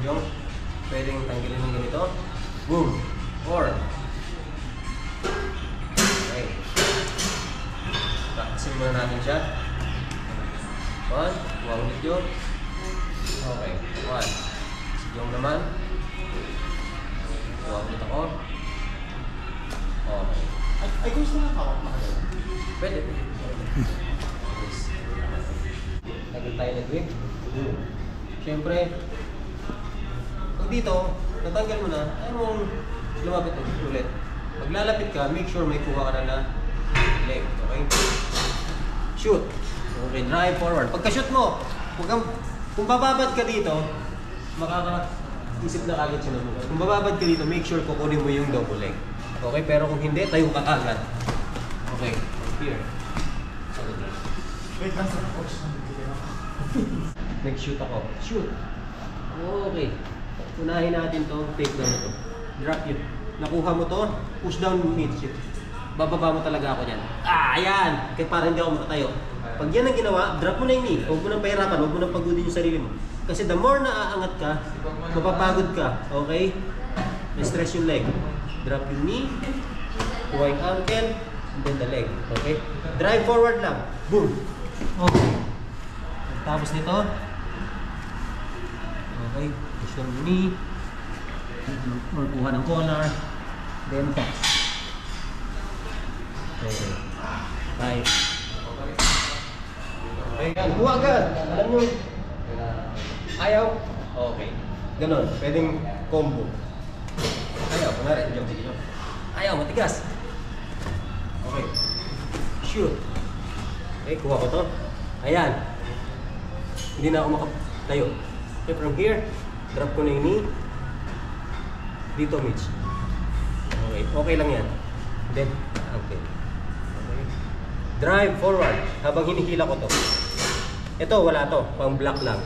Jong. Pwedeng tanggalin ng ganito. Boom! Or okay. Practicein muna natin siya. 1, ulit yun. Okay, 1. Si Jong naman. Ulit ako. Okay. Ay, gusto na ako. Pwede. Tagal tayo nag-whip. Siyempre, pag dito, natanggal mo na, ayaw mong lumapit ulit. Pag lalapit ka, make sure may kuha ka na leg. Okay? Shoot. Okay, drive forward. Pagka-shoot mo, kung bababad ka dito, makaka-isip na kagad siya ng mukha. Kung bababad ka dito, make sure kukunin mo yung double leg. Okay, pero kung hindi, tayo ka agad. Okay, here. Wait, nasa coach. Nag-shoot ako. Shoot! Okay. Unahin natin to, take down ito. Drop yun. Nakuha mo to, push down mid shoot. Bababa mo talaga ako dyan. Ayan! Kaya para hindi ako makatayo. Pag yan ang ginawa, drop mo na yung knee. Huwag mo nang pahirapan, huwag mo nang pagudin yung sarili mo. Kasi the more na aangat ka, mapapagod ka. Okay? Na-stress yung leg. Drop yung knee, kuha yung ankle, and then the leg. Okay? Drive forward lang. Boom! Okay. Tapos nito, okay, push yung knee, or kuha ng collar, then toss. Okay. Right. Okay, kuha agad. Alam nyo, ayaw? Okay. Ganon, pwedeng combo. Ayaw, kunwari, jump, sige jump. Ayaw, matigas. Okay. Shoot. Okay, kuha ko to. Ayan. Hindi na ako makatayo. Okay, from here, drop ko na yung knee. Dito, Mitch. Okay, okay lang yan. Then, okay. Okay. Drive forward. Habang hinihila ko to. Ito, wala to. Pang block lang.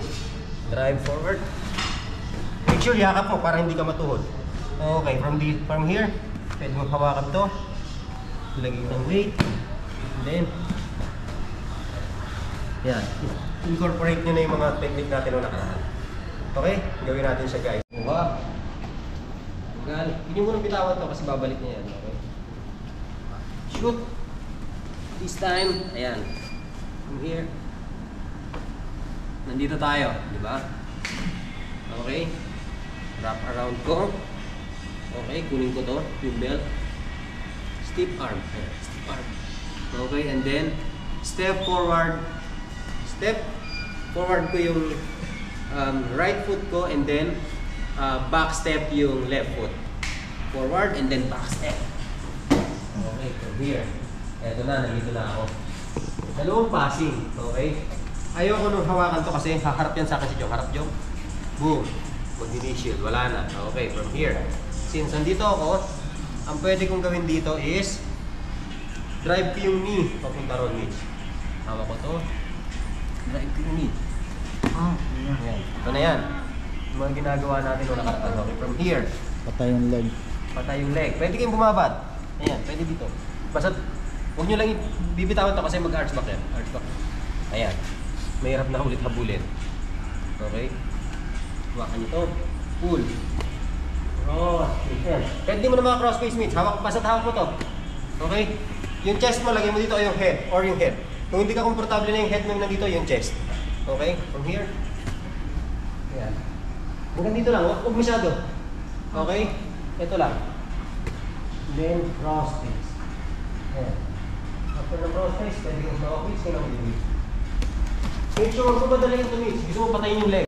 Drive forward. Make sure yakap mo para hindi ka matuhod. Okay, from here, pwede mong hawakan to. Lagay ng weight. And then, yan. Incorporate nyo na yung mga technique natin na nakaraan. Okay? Gawin natin siya, guys. Kuha. Tanggal. Hindi mo nang bitawan to kasi babalik niya yan. Okay? Shoot. This time, ayan. From here. Nandito tayo, di ba? Okay? Wrap around ko. Okay, kunin ko to, yung belt. Stiff arm. Ayan, stiff arm. Okay, and then, step forward. Step forward ko yung right foot ko, and then back step yung left foot. Forward and then back step. Okay, from here. Eto na, nandito na ako. Dalawang passing, okay? Ayoko nung hawakan to kasi haharap yan sa akin si Jong. Harap Jong. Boom. Mag-initial, wala na. Okay, from here. Since nandito ako, ang pwede kong gawin dito is drive ko yung knee papunta ron, Mitch. Hawak ko to. Drive ko yung knee. Ayan. Ito na yan. Yung mga ginagawa natin nung nakaraan. Okay, from here. Patay yung leg. Patay yung leg. Pwede kayong bumabad. Ayan, pwede dito. Basta, huwag nyo lang bibitawan to kasi mag-arch back yan. Arch back. Ayan. Mahirap na ulit habulin. Okay? Hawakan nyo to. Pull. Cross. Ayan. Pwede mo na mga cross face, Mitch. Basta't hawak mo to. Okay? Yung chest mo, lagay mo dito yung head or yung head. Kung hindi ka komportable na yung head mo nandito, yung chest. Okay? From here. Ayan. Hanggang dito lang. Huwag masyado. Okay? Ito lang. Then, cross face. Ayan. After the cross face, pwede yung cross face, kailangan yung Mitch. Make sure huwag mo madala yung to, Mitch. Gusto mo patayin yung leg.